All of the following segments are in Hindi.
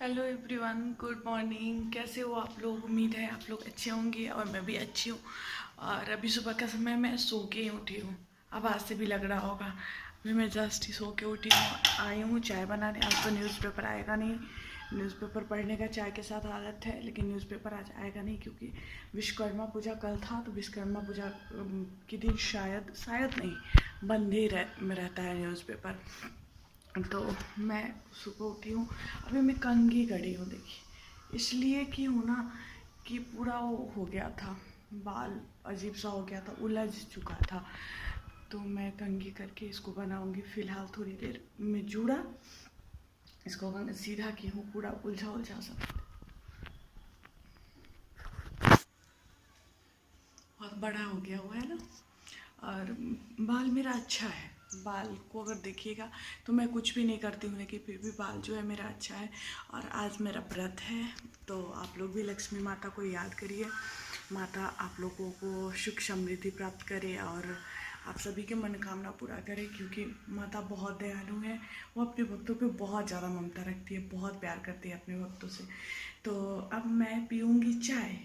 Hello everyone, good morning. कैसे हो आप लोग? उम्मीद है आप लोग अच्छे होंगे और मैं भी अच्छी हूँ। और अभी सुबह का समय मैं सो के ही उठी हूँ। आवाज़ से भी लग रहा होगा, अभी मैं जस्ट ही सो के उठी हूँ। आई हूँ चाय बनाने। आज तो न्यूज़पेपर आएगा नहीं। न्यूज़पेपर पढ़ने का चाय के साथ आदत है, लेकिन न्यूज़पेपर आज आएगा नहीं क्योंकि विश्वकर्मा पूजा कल था। तो विश्वकर्मा पूजा के दिन शायद नहीं, बंद ही रहता है न्यूज़पेपर। तो मैं सुबह उठी हूँ, अभी मैं कंघी करी हूँ। देखिए, इसलिए कि हूँ ना कि पूरा वो हो गया था, बाल अजीब सा हो गया था, उलझ चुका था। तो मैं कंघी करके इसको बनाऊंगी। फ़िलहाल थोड़ी देर में जुड़ा, इसको सीधा की हूँ, पूरा उलझा उलझा सा बहुत बड़ा हो गया हुआ है ना। और बाल मेरा अच्छा है। बाल को अगर देखिएगा तो मैं कुछ भी नहीं करती हूँ, लेकिन फिर भी बाल जो है मेरा अच्छा है। और आज मेरा व्रत है, तो आप लोग भी लक्ष्मी माता को याद करिए। माता आप लोगों को सुख समृद्धि प्राप्त करे और आप सभी की मनोकामना पूरा करे, क्योंकि माता बहुत दयालु है। वो अपने भक्तों पे बहुत ज़्यादा ममता रखती है, बहुत प्यार करती है अपने भक्तों से। तो अब मैं पीऊँगी चाय।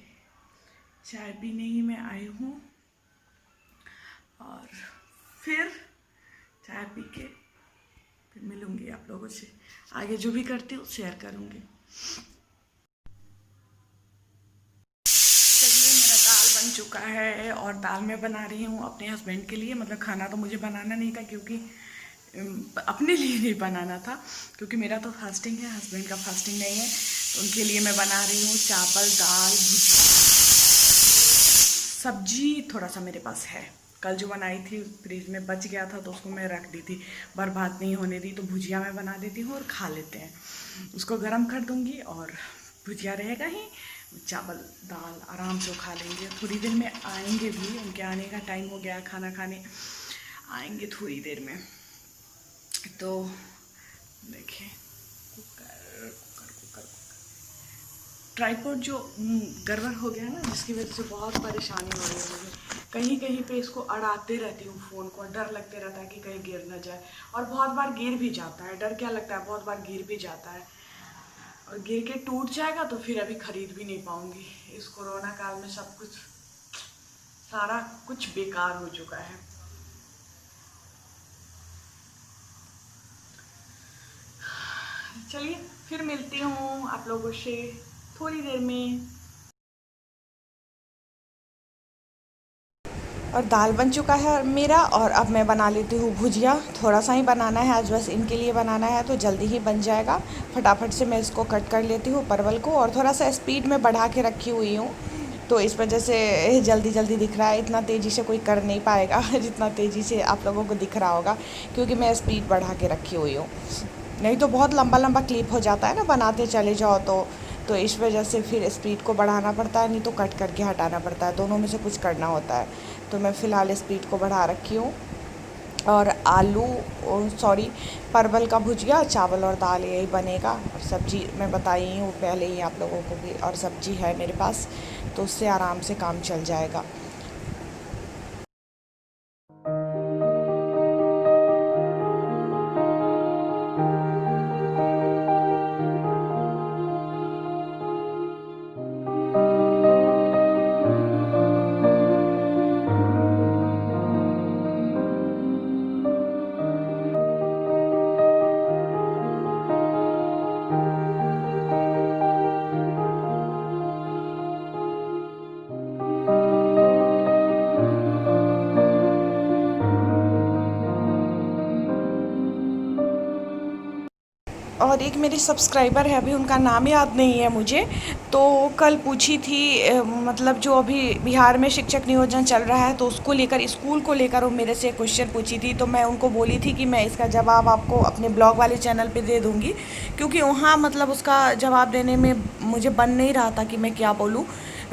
चाय पीने ही मैं आई हूँ और फिर चाय पी के फिर मिलूंगी आप लोगों से। आगे जो भी करती हूँ शेयर करूँगी। चलिए, मेरा दाल बन चुका है और दाल मैं बना रही हूँ अपने हस्बैंड के लिए। मतलब खाना तो मुझे बनाना नहीं था, क्योंकि अपने लिए नहीं बनाना था, क्योंकि मेरा तो फास्टिंग है, हस्बैंड का फास्टिंग नहीं है। तो उनके लिए मैं बना रही हूँ चावल, दाल, भुजिया, सब्जी थोड़ा सा मेरे पास है। कल जो बनाई थी फ्रिज में बच गया था, तो उसको मैं रख दी थी, बर्बाद नहीं होने दी। तो भुजिया मैं बना देती हूँ और खा लेते हैं। उसको गर्म कर दूँगी और भुजिया रहेगा ही, चावल दाल आराम से खा लेंगे। थोड़ी देर में आएंगे भी, उनके आने का टाइम हो गया, खाना खाने आएंगे थोड़ी देर में। तो देखिए, कुकर कुकर कुकर ट्राइपॉड जो गड़बड़ हो गया ना, जिसकी वजह से बहुत परेशानी हो रही है मुझे। कहीं कहीं पे इसको अड़ाते रहती हूँ फ़ोन को, डर लगते रहता है कि कहीं गिर ना जाए। और बहुत बार गिर भी जाता है। डर क्या लगता है, बहुत बार गिर भी जाता है। और गिर के टूट जाएगा तो फिर अभी खरीद भी नहीं पाऊँगी। इस कोरोना काल में सब कुछ, सारा कुछ बेकार हो चुका है। चलिए, फिर मिलती हूँ आप लोगों से थोड़ी देर में। और दाल बन चुका है मेरा, और अब मैं बना लेती हूँ भुजिया। थोड़ा सा ही बनाना है आज, बस इनके लिए बनाना है, तो जल्दी ही बन जाएगा। फटाफट से मैं इसको कट कर लेती हूँ परवल को, और थोड़ा सा स्पीड में बढ़ा के रखी हुई हूँ, तो इस वजह से जल्दी जल्दी दिख रहा है। इतना तेज़ी से कोई कर नहीं पाएगा जितना तेज़ी से आप लोगों को दिख रहा होगा, क्योंकि मैं स्पीड बढ़ा के रखी हुई हूँ। नहीं तो बहुत लंबा लंबा क्लिप हो जाता है ना, बनाते चले जाओ तो इस वजह से फिर स्पीड को बढ़ाना पड़ता है, नहीं तो कट करके हटाना पड़ता है, दोनों में से कुछ करना होता है। तो मैं फ़िलहाल स्पीड को बढ़ा रखी हूँ। और आलू, सॉरी, परवल का भुजिया, चावल और दाल यही बनेगा। और सब्ज़ी मैं बताई हूँ पहले ही आप लोगों को भी, और सब्ज़ी है मेरे पास, तो उससे आराम से काम चल जाएगा। और एक मेरी सब्सक्राइबर है, अभी उनका नाम याद नहीं है मुझे, तो कल पूछी थी, मतलब जो अभी बिहार में शिक्षक नियोजन चल रहा है, तो उसको लेकर, स्कूल को लेकर वो मेरे से क्वेश्चन पूछी थी। तो मैं उनको बोली थी कि मैं इसका जवाब आपको अपने ब्लॉग वाले चैनल पे दे दूँगी, क्योंकि वहाँ मतलब उसका जवाब देने में मुझे बन नहीं रहा था कि मैं क्या बोलूँ।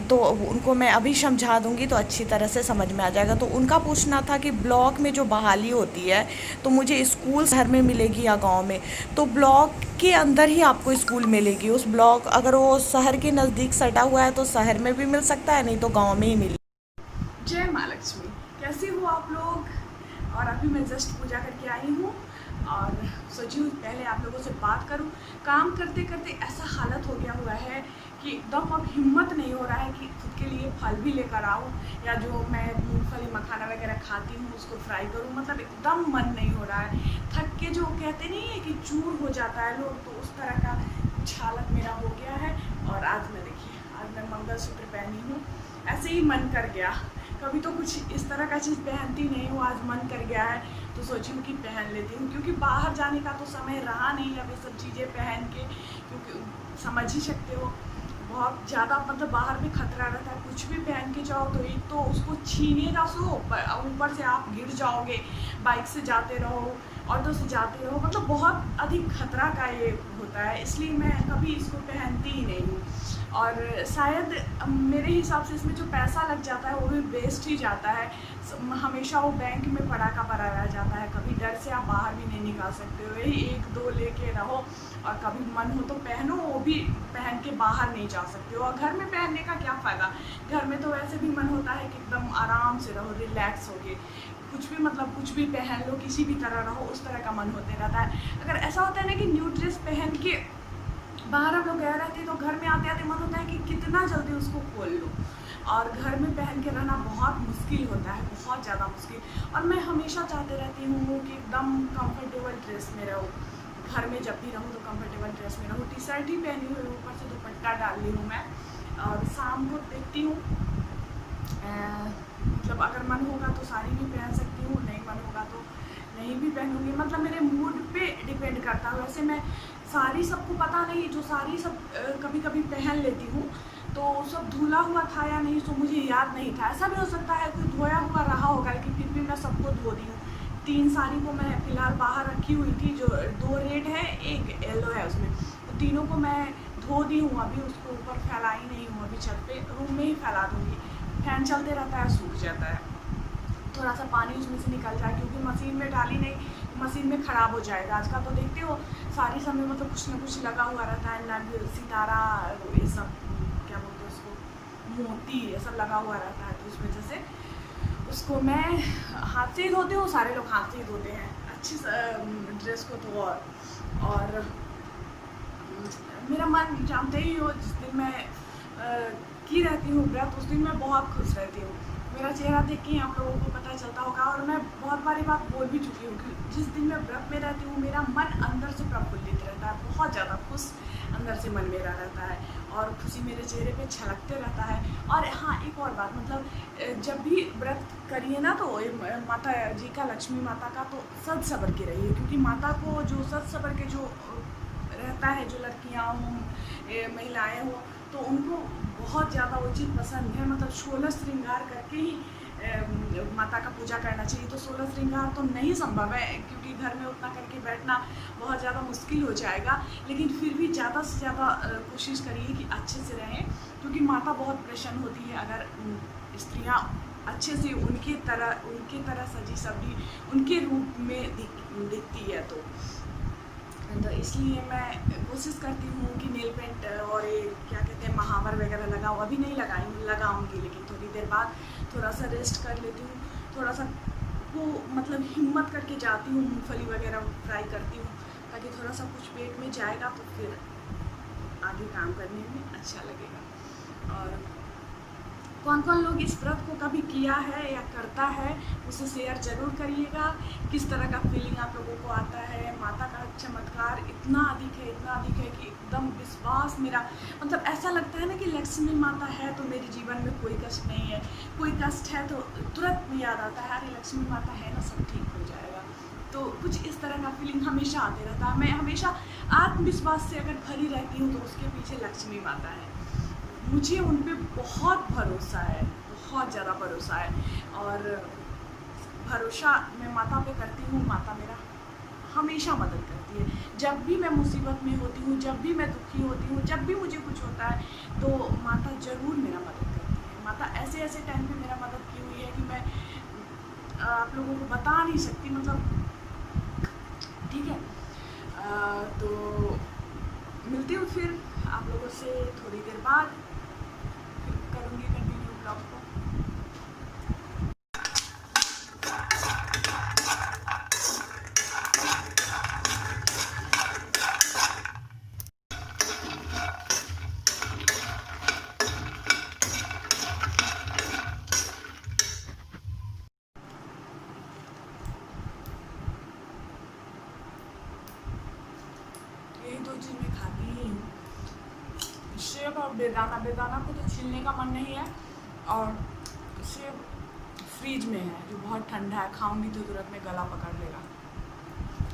तो उनको मैं अभी समझा दूंगी तो अच्छी तरह से समझ में आ जाएगा। तो उनका पूछना था कि ब्लॉक में जो बहाली होती है, तो मुझे स्कूल शहर में मिलेगी या गांव में? तो ब्लॉक के अंदर ही आपको स्कूल मिलेगी। उस ब्लॉक अगर वो शहर के नज़दीक सटा हुआ है तो शहर में भी मिल सकता है, नहीं तो गांव में ही मिलेगी। जय माँ लक्ष्मी, कैसे हो आप लोग? और अभी मैं जस्ट पूजा करके आई हूँ और सोची हूँ पहले आप लोगों से बात करूँ, काम करते करते ऐसा हालत हो गया हुआ है कि एकदम अब हिम्मत नहीं हो रहा है कि खुद के लिए फल भी लेकर आऊँ, या जो मैं मूंगफली मखाना वगैरह खाती हूँ उसको फ्राई करूँ। मतलब एकदम मन नहीं हो रहा है। थक के जो कहते नहीं है कि चूर हो जाता है लोग, तो उस तरह का कुछ हालत मेरा हो गया है। और आज मैं देखिए, आज मैं मंगलसूत्र पहनी हूँ, ऐसे ही मन कर गया। कभी तो कुछ इस तरह का चीज़ पहनती नहीं हूँ, आज मन कर गया है तो सोची हूँ कि पहन लेती हूँ, क्योंकि बाहर जाने का तो समय रहा नहीं अब ये सब चीज़ें पहन के, क्योंकि समझ ही सकते हो बहुत ज़्यादा मतलब बाहर में खतरा रहता है। कुछ भी पहन के जाओ तो एक तो उसको छीनेगा सो, ऊपर से आप गिर जाओगे, बाइक से जाते रहो, ऑटो से जाते रहो, मतलब बहुत अधिक खतरा का ये होता है। इसलिए मैं कभी इसको पहनती ही नहीं हूँ। और शायद मेरे हिसाब से इसमें जो पैसा लग जाता है वो भी वेस्ट ही जाता है। हमेशा वो बैंक में पड़ा का पड़ा रह जाता है। कभी डर से आप बाहर भी नहीं निकाल सकते हो, यही एक दो लेके रहो, और कभी मन हो तो पहनो, वो भी पहन के बाहर नहीं जा सकते हो। और घर में पहनने का क्या फ़ायदा, घर में तो वैसे भी मन होता है कि एकदम आराम से रहो, रिलैक्स हो के कुछ भी मतलब कुछ भी पहन लो, किसी भी तरह रहो, उस तरह का मन होते रहता है। अगर ऐसा होता है ना कि न्यू ड्रेस पहन के बाहर हम लोग गए रहते तो घर में आते आते मन होता है कि कितना जल्दी उसको खोल लो, और घर में पहन के रहना बहुत मुश्किल होता है, बहुत ज़्यादा मुश्किल। और मैं हमेशा चाहते रहती हूँ कि एकदम कंफर्टेबल ड्रेस में रहूँ, घर में जब भी रहूँ तो कंफर्टेबल ड्रेस में रहूँ। टी शर्ट ही पहनी हुई, ऊपर से दुपट्टा डाल ली हूँ मैं। और शाम को देखती हूँ, मतलब अगर मन होगा तो साड़ी भी पहन सकती हूँ, नहीं मन होगा तो नहीं भी पहनूँगी। मतलब मेरे मूड पे डिपेंड करता है। वैसे मैं साड़ी सबको पता नहीं, जो साड़ी सब कभी कभी पहन लेती हूँ तो सब धुला हुआ था या नहीं, तो मुझे याद नहीं था। ऐसा भी हो सकता है कोई धोया हुआ रहा होगा, लेकिन फिर भी मैं सबको धो दी हूँ। 3 साड़ी को मैं फ़िलहाल बाहर रखी हुई थी, जो 2 रेड है, 1 येलो है उसमें, तो तीनों को मैं धो दी हूँ। अभी उसको ऊपर फैलाई नहीं हूँ, अभी छत पे रूम में ही फैला दूँगी। फैन चलते रहता है, सूख जाता है, थोड़ा सा पानी उसमें से निकल जाए, क्योंकि मशीन में डाली नहीं, मशीन में ख़राब हो जाएगा। आजकल तो देखते हो सारी समय मतलब कुछ ना कुछ लगा हुआ रहता है, नग सितारा ये सब क्या बोलते हैं उसको, मोती, ये सब लगा हुआ रहता है, तो उस वजह से उसको मैं हाथ से ही धोती हूँ। सारे लोग हाथ से ही धोते हैं अच्छी ड्रेस को तो। और मेरा मन जानते ही हो, जिस दिन मैं की रहती हूँ व्रत, उस दिन मैं बहुत खुश रहती हूँ। मेरा चेहरा देख के आप लोगों को पता चलता होगा, और मैं बहुत बारी बात बोल भी चुकी हूँ कि जिस दिन मैं व्रत में रहती हूँ मेरा मन अंदर से प्रफुल्लित रहता है, बहुत ज़्यादा खुश अंदर से मन मेरा रहता है, और खुशी मेरे चेहरे पे छलकते रहता है। और हाँ, एक और बात, मतलब जब भी व्रत करिए ना तो माता जी का, लक्ष्मी माता का तो सज सबर के रहिए, क्योंकि माता को जो सज सबर के जो रहता है, जो लड़कियाँ हों, महिलाएँ हों, तो उनको बहुत ज़्यादा वो चीज़ पसंद है। मतलब 16 श्रृंगार करके ही माता का पूजा करना चाहिए। तो 16 श्रृंगार तो नहीं संभव है, क्योंकि घर में उतना करके बैठना बहुत ज़्यादा मुश्किल हो जाएगा, लेकिन फिर भी ज़्यादा से ज़्यादा कोशिश करिए कि अच्छे से रहें, क्योंकि माता बहुत प्रसन्न होती है अगर स्त्रियाँ अच्छे से उनकी तरह सजी सवरी उनके रूप में दिखती है। तो इसलिए मैं कोशिश करती हूँ कि नेल पेंट और ये क्या कहते हैं महावर वगैरह लगाऊँ। अभी नहीं लगाऊँगी, लेकिन थोड़ी देर बाद थोड़ा सा रेस्ट कर लेती हूँ, थोड़ा सा वो मतलब हिम्मत करके जाती हूँ, मूंगफली वगैरह फ्राई करती हूँ, ताकि थोड़ा सा कुछ पेट में जाएगा तो फिर आगे काम करने में अच्छा लगेगा। और कौन कौन लोग इस व्रत को कभी किया है या करता है, उसे शेयर ज़रूर करिएगा। किस तरह का फीलिंग आप लोगों को आता है। माता का चमत्कार इतना अधिक है कि एकदम विश्वास मेरा, मतलब ऐसा लगता है ना कि लक्ष्मी माता है तो मेरे जीवन में कोई कष्ट नहीं है, कोई कष्ट है तो तुरंत में याद आता है, अरे लक्ष्मी माता है ना, सब ठीक हो जाएगा। तो कुछ इस तरह का फीलिंग हमेशा आते रहता है। मैं हमेशा आत्मविश्वास से अगर भरी रहती हूँ तो उसके पीछे लक्ष्मी माता है। मुझे उन पे बहुत भरोसा है, बहुत ज़्यादा भरोसा है, और भरोसा मैं माता पे करती हूँ। माता मेरा हमेशा मदद करती है। जब भी मैं मुसीबत में होती हूँ, जब भी मैं दुखी होती हूँ, जब भी मुझे कुछ होता है, तो माता ज़रूर मेरा मदद करती है। माता ऐसे ऐसे टाइम पे मेरा मदद की हुई है कि मैं आप लोगों को बता नहीं सकती, मतलब ठीक है। तो मिलती हूँ फिर आप लोगों से थोड़ी देर बाद, करूँगी कंटिन्यू ब्लॉग को। दिखाती ही हूँ। सेब और बेदाना, बेदाना को तो छीलने का मन नहीं है, और सेब फ्रीज में है जो बहुत ठंडा है, खाऊंगी तो तुरंत में गला पकड़ लेगा।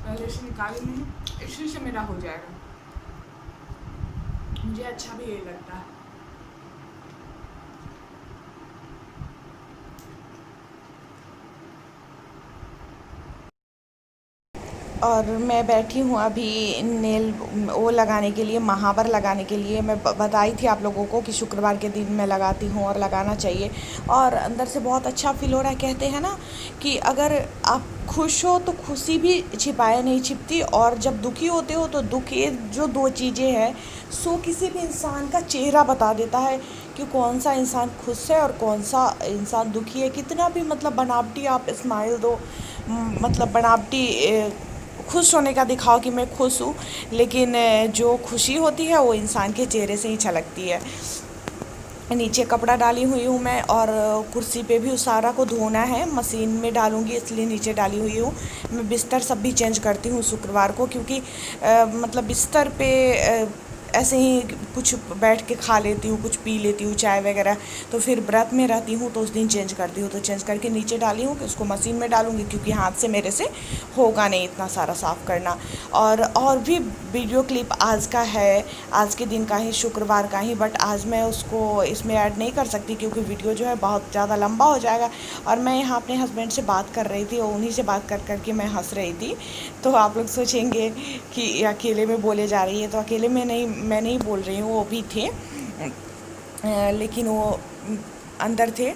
पहले इसे निकाली नहीं, इसी से मेरा हो जाएगा। मुझे अच्छा भी यही लगता है। और मैं बैठी हूँ अभी नेल वो लगाने के लिए, महावर लगाने के लिए। मैं बताई थी आप लोगों को कि शुक्रवार के दिन मैं लगाती हूँ और लगाना चाहिए, और अंदर से बहुत अच्छा फील हो रहा है। कहते हैं ना कि अगर आप खुश हो तो खुशी भी छिपाए नहीं छिपती, और जब दुखी होते हो तो दुख, ये जो दो चीज़ें हैं सो किसी भी इंसान का चेहरा बता देता है कि कौन सा इंसान खुश है और कौन सा इंसान दुखी है। कितना भी मतलब बनावटी आप स्माइल दो, मतलब बनावटी खुश होने का दिखाओ कि मैं खुश हूँ, लेकिन जो खुशी होती है वो इंसान के चेहरे से ही झलकती है। नीचे कपड़ा डाली हुई हूँ मैं, और कुर्सी पे भी उस सारा को धोना है, मशीन में डालूँगी इसलिए नीचे डाली हुई हूँ। मैं बिस्तर सब भी चेंज करती हूँ शुक्रवार को, क्योंकि मतलब बिस्तर पे ऐसे ही कुछ बैठ के खा लेती हूँ, कुछ पी लेती हूँ चाय वगैरह, तो फिर व्रत में रहती हूँ तो उस दिन चेंज करती हूँ। तो चेंज करके नीचे डाली हूँ कि उसको मशीन में डालूँगी, क्योंकि हाथ से मेरे से होगा नहीं इतना सारा साफ़ करना। और भी वीडियो क्लिप आज का है, आज के दिन का ही, शुक्रवार का ही, बट आज मैं उसको इसमें ऐड नहीं कर सकती क्योंकि वीडियो जो है बहुत ज़्यादा लंबा हो जाएगा। और मैं यहाँ अपने हस्बैंड से बात कर रही थी और उन्हीं से बात कर के मैं हंस रही थी। तो आप लोग सोचेंगे कि अकेले में बोले जा रही है, तो अकेले में नहीं, मैं नहीं बोल रही हूँ, वो भी थे, लेकिन वो अंदर थे,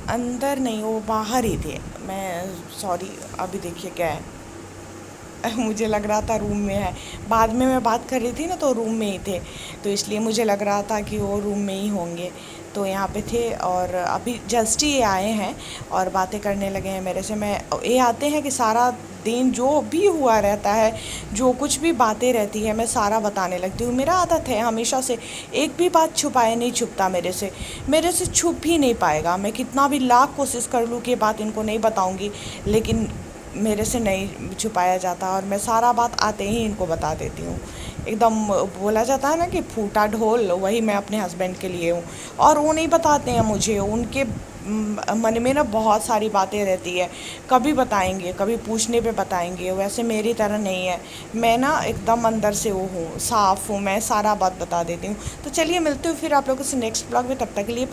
अंदर नहीं, वो बाहर ही थे। मैं सॉरी, अभी देखिए क्या है, मुझे लग रहा था रूम में है, बाद में मैं बात कर रही थी ना तो रूम में ही थे, तो इसलिए मुझे लग रहा था कि वो रूम में ही होंगे। तो यहाँ पे थे और अभी जस्ट ही ये आए हैं और बातें करने लगे हैं मेरे से। मैं ये आते हैं कि सारा दिन जो भी हुआ रहता है, जो कुछ भी बातें रहती है, मैं सारा बताने लगती हूँ। मेरा आदत है हमेशा से, एक भी बात छुपाए नहीं छुपता मेरे से छुप ही नहीं पाएगा। मैं कितना भी लाख कोशिश कर लूँ कि ये बात इनको नहीं बताऊँगी, लेकिन मेरे से नहीं छुपाया जाता, और मैं सारा बात आते ही इनको बता देती हूँ। एकदम बोला जाता है ना कि फूटा ढोल, वही मैं अपने हस्बैंड के लिए हूँ। और वो नहीं बताते हैं मुझे, उनके मन में ना बहुत सारी बातें रहती है, कभी बताएंगे, कभी पूछने पे बताएंगे। वैसे मेरी तरह नहीं है, मैं ना एकदम अंदर से वो हूँ, साफ़ हूँ, मैं सारा बात बता देती हूँ। तो चलिए मिलती हूँ फिर आप लोगों से नेक्स्ट ब्लॉग में, तब तक के लिए